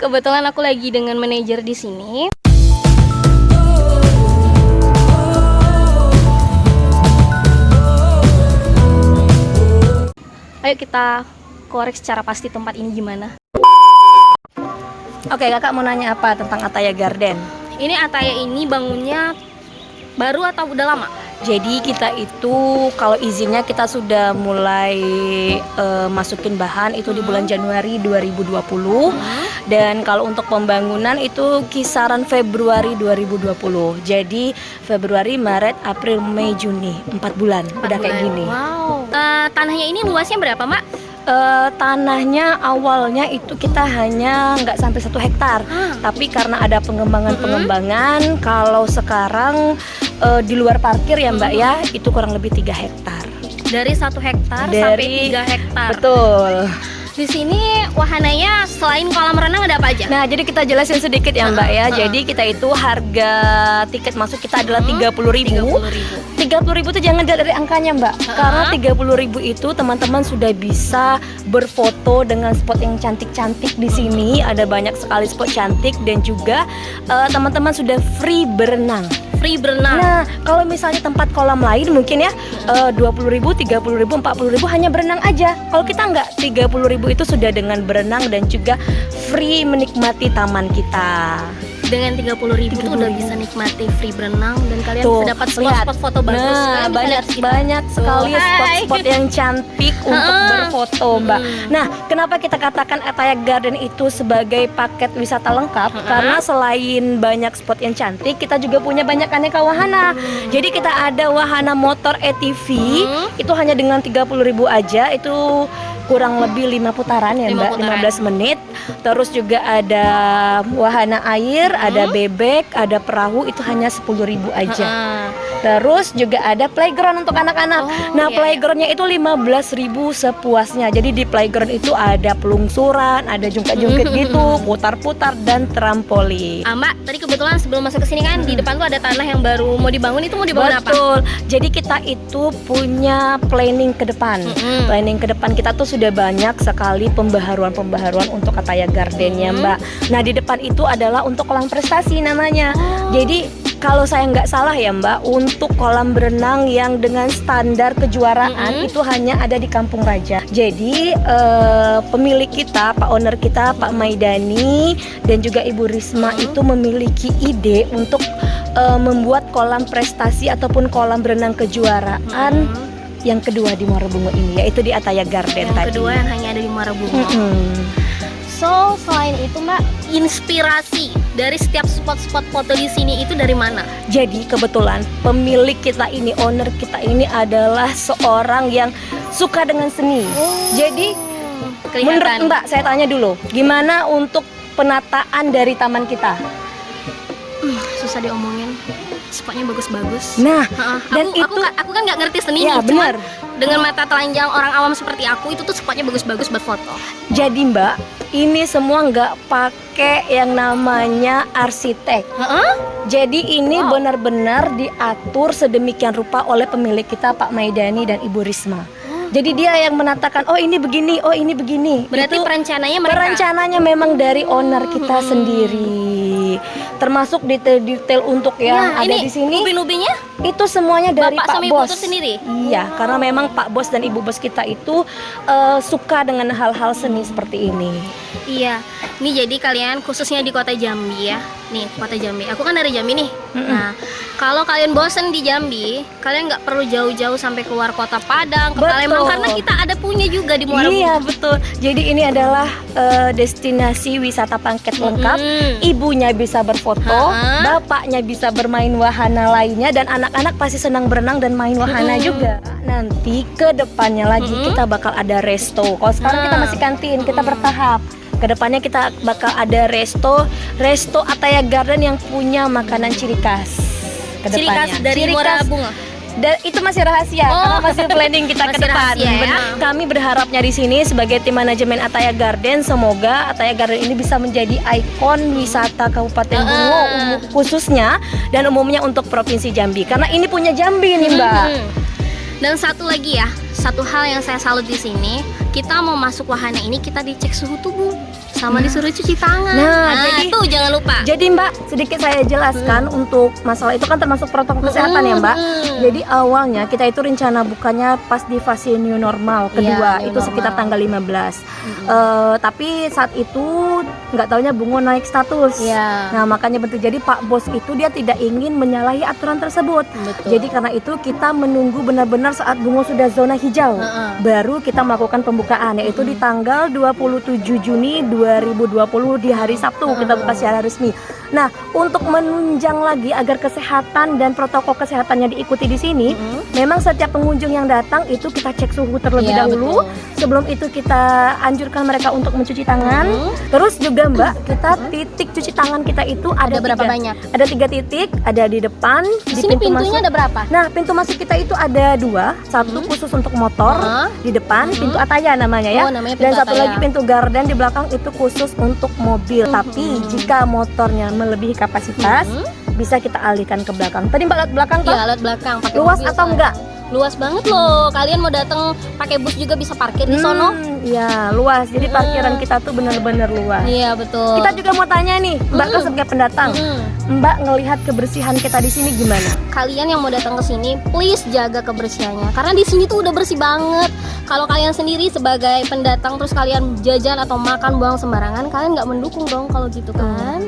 kebetulan aku lagi dengan manajer di sini. Ayo kita korek secara pasti tempat ini gimana. Oke, kakak mau nanya apa tentang Ataya Garden? Ini Ataya ini bangunnya baru atau udah lama? Jadi kita itu kalau izinnya kita sudah mulai masukin bahan itu di bulan Januari 2020. Dan kalau untuk pembangunan itu kisaran Februari 2020. Jadi Februari, Maret, April, Mei, Juni 4 bulan udah kayak gini. Wow. Tanahnya ini luasnya berapa, Mbak? Tanahnya awalnya itu kita hanya nggak sampai 1 hektar, tapi karena ada pengembangan, kalau sekarang di luar parkir ya Mbak ya, itu kurang lebih 3 hektar. Dari 1 hektar sampai 3 hektar. Betul. Di sini wahananya selain kolam renang ada apa aja? Nah, jadi kita jelasin sedikit ya Mbak ya. Jadi kita itu harga tiket masuk kita adalah 30.000. 30.000 itu jangan dilihat dari angkanya Mbak. Karena 30.000 itu teman-teman sudah bisa berfoto dengan spot yang cantik-cantik di sini. Ada banyak sekali spot cantik dan juga teman-teman sudah free berenang. Free berenang. Nah, kalau misalnya tempat kolam lain mungkin ya 20.000, 30.000, 40.000 hanya berenang aja. Kalau kita enggak, 30.000 itu sudah dengan berenang dan juga free menikmati taman kita. Dengan 30.000 tuh udah bisa nikmati free berenang dan kalian Tuh, bisa dapat lihat. spot-spot foto bagus. Nah, banyak sekali spot-spot yang cantik untuk berfoto, Mbak. Nah, kenapa kita katakan Ataya Garden itu sebagai paket wisata lengkap? Karena selain banyak spot yang cantik, kita juga punya banyak aneka wahana. Jadi kita ada wahana motor ATV, itu hanya dengan 30.000 aja, itu kurang lebih 5 putaran ya Mbak, 15 menit. Terus juga ada wahana air, ada bebek, ada perahu, itu hanya 10.000 aja. Terus juga ada playground untuk anak-anak. Playgroundnya itu 15.000 sepuasnya. Jadi di playground itu ada pelungsuran, ada jungkat-jungkit gitu, putar-putar dan trampolin. Mbak, tadi kebetulan sebelum masuk ke sini kan di depan tuh ada tanah yang baru mau dibangun, itu mau dibangun apa? Betul. Jadi kita itu punya planning ke depan. Planning ke depan kita tuh sudah banyak sekali pembaharuan untuk Ataya Gardennya Mbak. Nah, di depan itu adalah untuk kolam prestasi namanya. Jadi kalau saya nggak salah ya Mbak, untuk kolam berenang yang dengan standar kejuaraan itu hanya ada di Kampung Raja. Jadi pemilik kita, Pak owner kita, Pak Maidani dan juga Ibu Risma itu memiliki ide untuk membuat kolam prestasi ataupun kolam berenang kejuaraan yang kedua di Muara Bungo ini, yaitu di Ataya Garden yang tadi. Kedua yang hanya ada di Muara Bungo. So, selain itu Mbak, inspirasi dari setiap spot-spot foto di sini itu dari mana? Jadi kebetulan pemilik kita ini, owner kita ini adalah seorang yang suka dengan seni. Jadi menurut Mbak, saya tanya dulu, gimana untuk penataan dari taman kita? Susah diomongin. Spotnya bagus-bagus. Nah, dan aku kan nggak ngerti seni ya, nih, benar. Dengan mata telanjang orang awam seperti aku, itu tuh spotnya bagus-bagus buat foto. Jadi Mbak, ini semua nggak pakai yang namanya arsitek. Jadi ini benar-benar diatur sedemikian rupa oleh pemilik kita, Pak Maidani dan Ibu Risma. Jadi dia yang menatakan, oh ini begini, oh ini begini. Berarti itu perencananya mereka? Perencananya memang dari owner kita sendiri. Termasuk detail-detail untuk yang ada di sini. Ubi-ubinya? Itu semuanya dari Bapak Pak sama Bos. Ibu sendiri? Iya, karena memang Pak Bos dan Ibu Bos kita itu suka dengan hal-hal seni seperti ini. Iya, ini jadi kalian khususnya di kota Jambi ya. Nih, kota Jambi. Aku kan dari Jambi nih. Nah, kalau kalian bosen di Jambi, kalian nggak perlu jauh-jauh sampai keluar kota Padang, ke Palembang, karena kita ada punya juga di Muara Bungo. Iya, betul. Jadi ini adalah destinasi wisata paket lengkap. Ibunya bisa berfoto, bapaknya bisa bermain wahana lainnya, dan anak-anak pasti senang berenang dan main wahana juga. Nanti ke depannya lagi kita bakal ada resto. Kalau sekarang kita masih kantin, kita bertahap. Kedepannya kita bakal ada resto Ataya Garden yang punya makanan ciri khas. Ciri khas dari Muara Bungo. Dan itu masih rahasia karena masih planning kita ke depan. Kami berharapnya di sini sebagai tim manajemen Ataya Garden, semoga Ataya Garden ini bisa menjadi ikon wisata Kabupaten Bungo khususnya dan umumnya untuk Provinsi Jambi. Karena ini punya Jambi nih Mbak. Dan satu lagi ya, satu hal yang saya salut di sini, kita mau masuk wahana ini kita dicek suhu tubuh sama disuruh cuci tangan. Nah, jadi- tuh jangan lupa. Jadi Mbak, sedikit saya jelaskan untuk masalah itu kan termasuk protokol kesehatan ya Mbak. Jadi awalnya kita itu rencana bukanya pas di fase new normal kedua, Iya, new itu sekitar normal. tanggal 15. Tapi saat itu nggak taunya Bungo naik status. Iya. Nah makanya betul, jadi Pak Bos itu dia tidak ingin menyalahi aturan tersebut. Betul. Jadi karena itu kita menunggu benar-benar saat Bungo sudah zona hijau, baru kita melakukan pembukaan, yaitu di tanggal 27 Juni 2020 di hari Sabtu kita buka secara resmi. Nah, untuk menunjang lagi agar kesehatan dan protokol kesehatannya diikuti di sini, memang setiap pengunjung yang datang itu kita cek suhu terlebih Iya, dahulu. betul. Sebelum itu kita anjurkan mereka untuk mencuci tangan. Terus juga Mbak, kita titik cuci tangan kita itu ada Ada berapa tiga. banyak? Ada 3 titik, ada di depan, Di sini pintunya ada berapa? Nah, pintu masuk kita itu ada 2, satu khusus untuk motor di depan, pintu Ataya namanya ya. Oh, namanya Dan pintu satu Ataya. lagi pintu garden di belakang itu khusus untuk mobil. Tapi jika motornya melebihi kapasitas, bisa kita alihkan ke belakang. Tadi Mbak lihat belakang Iya, Pak? lihat belakang pakai Luas mobil, atau Pak. enggak? Luas banget loh. Kalian mau datang pakai bus juga bisa parkir di sono. Iya, luas. Jadi parkiran kita tuh benar-benar luas. Iya, betul. Kita juga mau tanya nih, Mbak kan sebagai pendatang. Mbak ngelihat kebersihan kita di sini gimana? Kalian yang mau datang ke sini, please jaga kebersihannya. Karena di sini tuh udah bersih banget. Kalau kalian sendiri sebagai pendatang terus kalian jajan atau makan buang sembarangan, kalian nggak mendukung dong kalau gitu kan.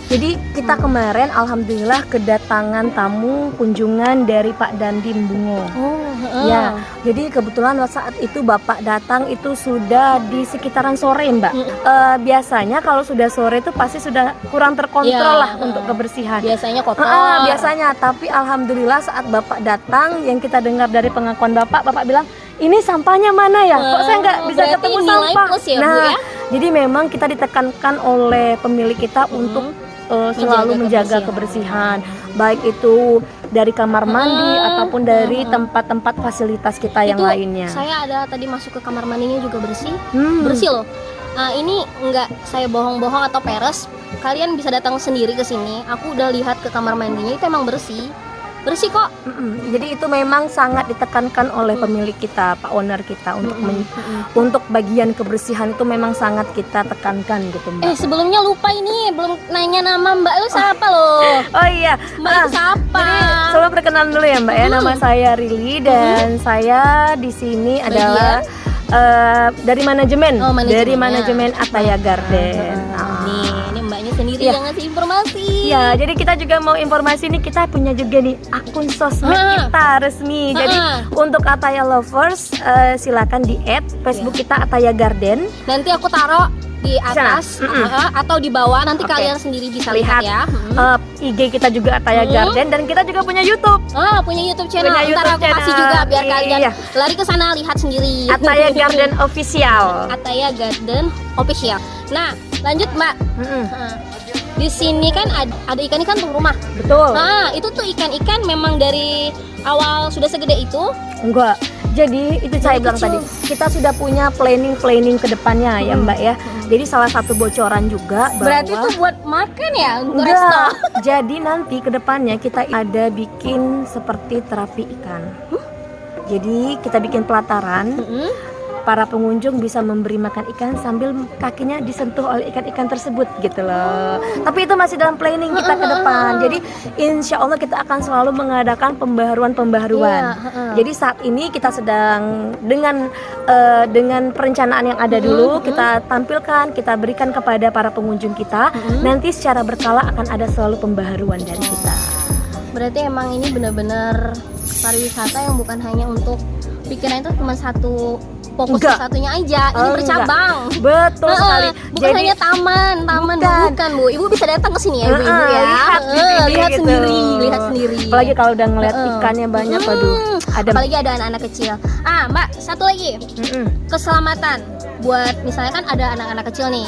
Jadi kita kemarin alhamdulillah kedatangan tamu kunjungan dari Pak Dandim Bungo. Ya, jadi kebetulan saat itu Bapak datang itu sudah di sekitaran sore Mbak. Biasanya kalau sudah sore itu pasti sudah kurang terkontrol Iya, lah untuk kebersihan. Biasanya kotor. Biasanya, tapi alhamdulillah saat Bapak datang yang kita dengar dari pengakuan Bapak bilang, ini sampahnya mana ya? Kok saya nggak bisa Berarti ketemu nilai sampah? plus ya, Bu, Nah, ya? jadi memang kita ditekankan oleh pemilik kita untuk selalu menjaga kebersihan, baik itu dari kamar mandi ataupun dari tempat-tempat fasilitas kita yang Itu lainnya. Saya ada tadi masuk ke kamar mandinya juga bersih. Hmm. Bersih loh. Ini nggak saya bohong-bohong atau peres. Kalian bisa datang sendiri ke sini. Aku udah lihat ke kamar mandinya itu emang bersih. Bersih kok. Jadi itu memang sangat ditekankan oleh pemilik kita, Pak owner kita untuk untuk bagian kebersihan itu memang sangat kita tekankan gitu Mbak. Sebelumnya lupa ini belum nanya nama Mbak lu siapa loh? Oh iya, Mbak itu siapa? Jadi coba perkenalan dulu ya Mbak ya. Nama saya Rili dan saya di sini adalah dari manajemen, Oh, manajemennya. dari manajemen Ataya Garden. Ini mbaknya sendiri Iya. yang ngasih informasi. Ya, jadi kita juga mau informasi nih, kita punya juga nih akun sosmed kita resmi. Jadi untuk Ataya Lovers silakan di add Facebook kita Ataya Garden. Nanti aku taruh di atas atau di bawah, nanti Oke. kalian sendiri bisa lihat ya. IG kita juga Ataya Garden dan kita juga punya YouTube. Punya YouTube channel. Punya Ntar YouTube aku kasih channel. juga biar kalian Iya. lari ke sana lihat sendiri. Ataya Garden Official. Ataya Garden Official. Nah, lanjut Mbak. Di sini kan ada ikan-ikan tuh rumah. Betul. Nah, itu tuh ikan-ikan memang dari awal sudah segede itu. Enggak. Jadi itu saya bilang kecil. tadi, kita sudah punya planning ke depannya ya Mbak ya. Jadi salah satu bocoran juga bahwa Berarti itu buat makan ya untuk enggak. resto. Jadi nanti ke depannya kita ada bikin seperti terapi ikan. Jadi kita bikin pelataran, para pengunjung bisa memberi makan ikan sambil kakinya disentuh oleh ikan-ikan tersebut gitu loh. Tapi itu masih dalam planning kita ke depan. Jadi insya Allah kita akan selalu mengadakan pembaharuan. Jadi saat ini kita sedang dengan perencanaan yang ada dulu, kita tampilkan, kita berikan kepada para pengunjung kita. Nanti secara berkala akan ada selalu pembaharuan dari kita. Berarti emang ini benar-benar pariwisata yang bukan hanya untuk pikiran itu cuma satu fokus Enggak. ke satunya aja. Ini Enggak. bercabang. Betul sekali. Bukan hanya taman Bu, bukan Bu. Ibu bisa datang ke sini ya Ibu ya. lihat di sini lihat gitu. lihat sendiri. Apalagi kalau udah ngeliat ikannya banyak, waduh. Ada. Apalagi ada anak-anak kecil. Mbak, satu lagi. Keselamatan buat misalnya kan ada anak-anak kecil nih.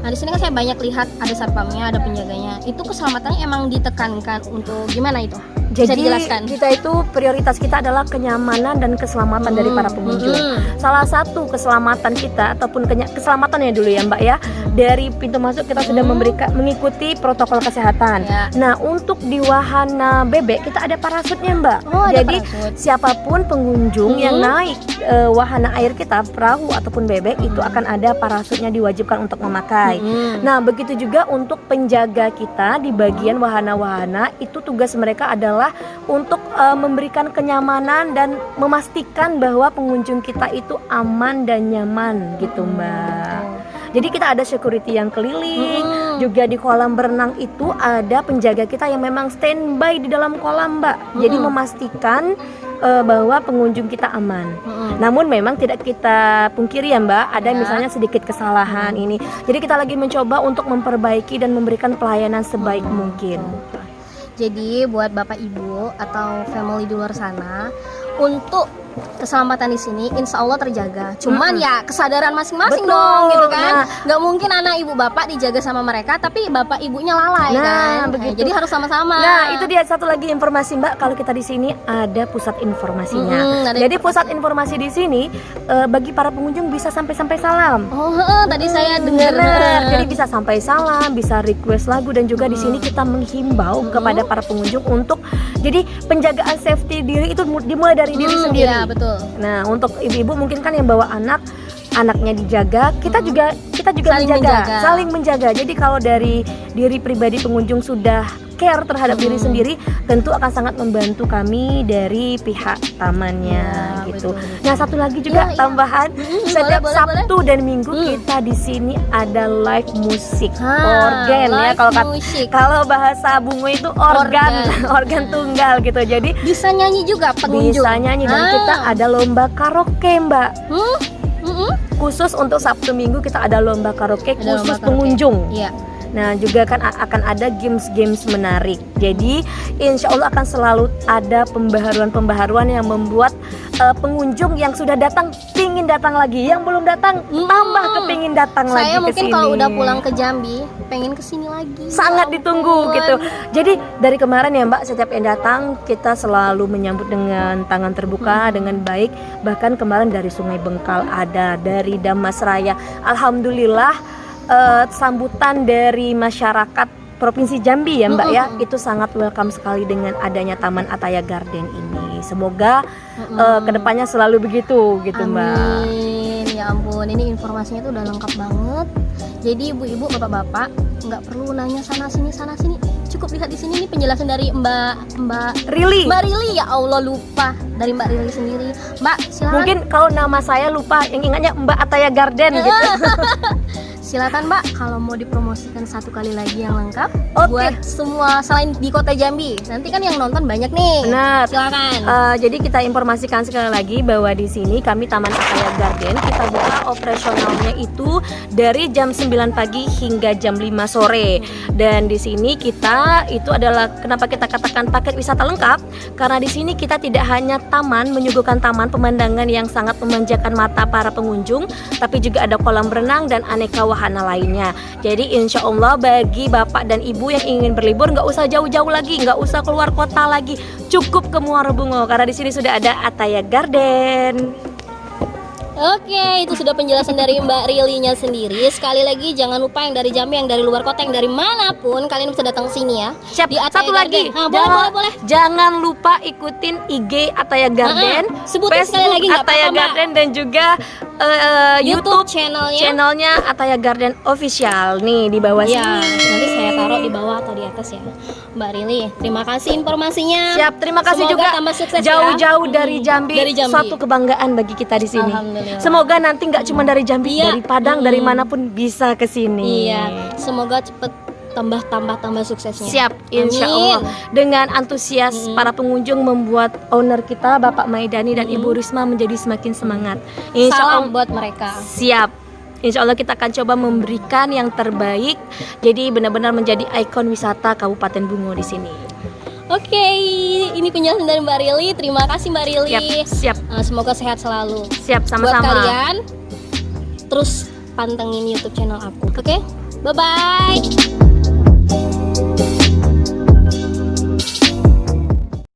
Nah, di sini kan saya banyak lihat ada satpamnya, ada penjaganya. Itu keselamatannya emang ditekankan untuk gimana itu? Bisa Jadi dijelaskan. kita itu prioritas kita adalah kenyamanan dan keselamatan dari para pengunjung. Salah satu keselamatan kita ataupun keselamatannya dulu ya Mbak ya. Dari pintu masuk kita sudah mengikuti protokol kesehatan. Ya. Nah, untuk di wahana bebek kita ada parasutnya Mbak. Oh, ada Jadi parasut. siapapun pengunjung yang naik wahana air kita, perahu ataupun bebek itu akan ada parasutnya, diwajibkan untuk memakai. Nah, begitu juga untuk penjaga kita di bagian wahana-wahana, itu tugas mereka adalah untuk memberikan kenyamanan dan memastikan bahwa pengunjung kita itu aman dan nyaman gitu Mbak. Jadi kita ada security yang keliling, juga di kolam berenang itu ada penjaga kita yang memang standby di dalam kolam Mbak. Jadi memastikan bahwa pengunjung kita aman. Namun memang tidak kita pungkiri ya Mbak, ada misalnya sedikit kesalahan ini. Jadi kita lagi mencoba untuk memperbaiki dan memberikan pelayanan sebaik mungkin. Jadi buat Bapak Ibu atau family di luar sana, untuk keselamatan di sini insya Allah terjaga. Cuman ya kesadaran masing-masing Betul. dong gitu kan. Nah, Nggak mungkin anak ibu bapak dijaga sama mereka tapi bapak ibunya lalai kan. begitu. Jadi harus sama-sama. Nah, itu dia satu lagi informasi Mbak, kalau kita di sini ada pusat informasinya. Ada Jadi pusat informasi di sini bagi para pengunjung bisa sampai salam. Oh, tadi saya dengar. Benar. Jadi bisa sampai salam, bisa request lagu, dan juga di sini kita menghimbau kepada para pengunjung untuk jadi penjagaan safety diri itu dimulai dari diri sendiri. Iya, betul. Nah, untuk ibu-ibu mungkin kan yang bawa anaknya dijaga, kita juga Saling menjaga. saling menjaga. Jadi kalau dari diri pribadi pengunjung sudah care terhadap diri sendiri, tentu akan sangat membantu kami dari pihak tamannya gitu. betul. Nah, satu lagi juga Iya, iya. tambahan, setiap boleh, Sabtu dan Minggu kita di sini ada live musik, Ah, organ ya live musik. kalau bahasa Bungo itu organ organ tunggal gitu. Jadi Bisa nyanyi juga pengunjung. bisa nyanyi dan kita ada lomba karaoke Mbak. Khusus untuk Sabtu Minggu kita ada lomba karaoke Ada lomba khusus karaoke. pengunjung. Iya. Nah, juga kan akan ada games-games menarik. Jadi insya Allah akan selalu ada pembaharuan-pembaharuan yang membuat pengunjung yang sudah datang pingin datang lagi, yang belum datang tambah kepingin datang lagi Saya ke mungkin sini. kalau udah pulang ke Jambi pengen kesini lagi. Sangat Ya ditunggu ampun. gitu. Jadi dari kemarin ya Mbak, setiap yang datang kita selalu menyambut dengan tangan terbuka, dengan baik. Bahkan kemarin dari Sungai Bengkal ada, dari Damasraya. Alhamdulillah sambutan dari masyarakat Provinsi Jambi ya Mbak ya, itu sangat welcome sekali dengan adanya Taman Ataya Garden ini. Semoga kedepannya selalu begitu gitu Mbak. Amin. Ya ampun, ini informasinya tuh udah lengkap banget. Jadi ibu-ibu, bapak-bapak nggak perlu nanya sana sini, cukup lihat di sini. Ini penjelasan dari Mbak Really? Rili. Ya Allah, lupa dari Mbak Rili sendiri. Mbak, silakan. Mungkin kalau nama saya lupa, yang ingatnya Mbak Ataya Garden gitu. Silakan Mbak, kalau mau dipromosikan satu kali lagi yang lengkap Oke. buat semua selain di Kota Jambi. Nanti kan yang nonton banyak nih. Benar. Silakan. Jadi kita informasikan sekali lagi bahwa di sini kami Taman Ataya Garden kita buka operasionalnya itu dari jam 9 pagi hingga jam 5 sore. Dan di sini kita itu adalah kenapa kita katakan paket wisata lengkap, karena di sini kita tidak hanya taman, menyuguhkan taman pemandangan yang sangat memanjakan mata para pengunjung, tapi juga ada kolam berenang dan aneka wahana lainnya. Jadi insya Allah bagi bapak dan ibu yang ingin berlibur nggak usah jauh-jauh lagi, nggak usah keluar kota lagi, cukup ke Muara Bungo karena di sini sudah ada Ataya Garden. Oke, itu sudah penjelasan dari Mbak Rilinya sendiri. Sekali lagi jangan lupa yang dari Jambi, yang dari luar kota, yang dari manapun kalian bisa datang ke sini ya. Siap. Di Ataya Satu Garden. lagi, Boleh. jangan lupa ikutin IG Ataya Garden, sebutin sekali lagi, nggak Ataya apa-apa, Mbak. Garden, dan juga YouTube channelnya. Ataya Garden Official nih di bawah Ya, sini. nanti saya taruh di bawah atau di atas ya. Mbak Rili, terima kasih informasinya. Siap, terima kasih Semoga juga tambah sukses ya. jauh-jauh dari Jambi. Dari Jambi. Suatu kebanggaan bagi kita di sini. Alhamdulillah. Semoga nanti nggak cuma dari Jambi, Iya. dari Padang, dari manapun bisa ke sini. Iya, semoga cepet tambah suksesnya. Siap, insya Amin. Allah. Dengan antusias para pengunjung membuat owner kita Bapak Maidani dan Ibu Risma menjadi semakin semangat. Insya Salam Allah. buat mereka. Siap. Insya Allah kita akan coba memberikan yang terbaik. Jadi benar-benar menjadi ikon wisata Kabupaten Bungo di sini. Oke, ini penjelasan dari Mbak Rili. Terima kasih Mbak Rili. Siap. Semoga sehat selalu. Siap, Buat sama-sama. kalian, terus pantengin YouTube channel aku. Oke, bye bye.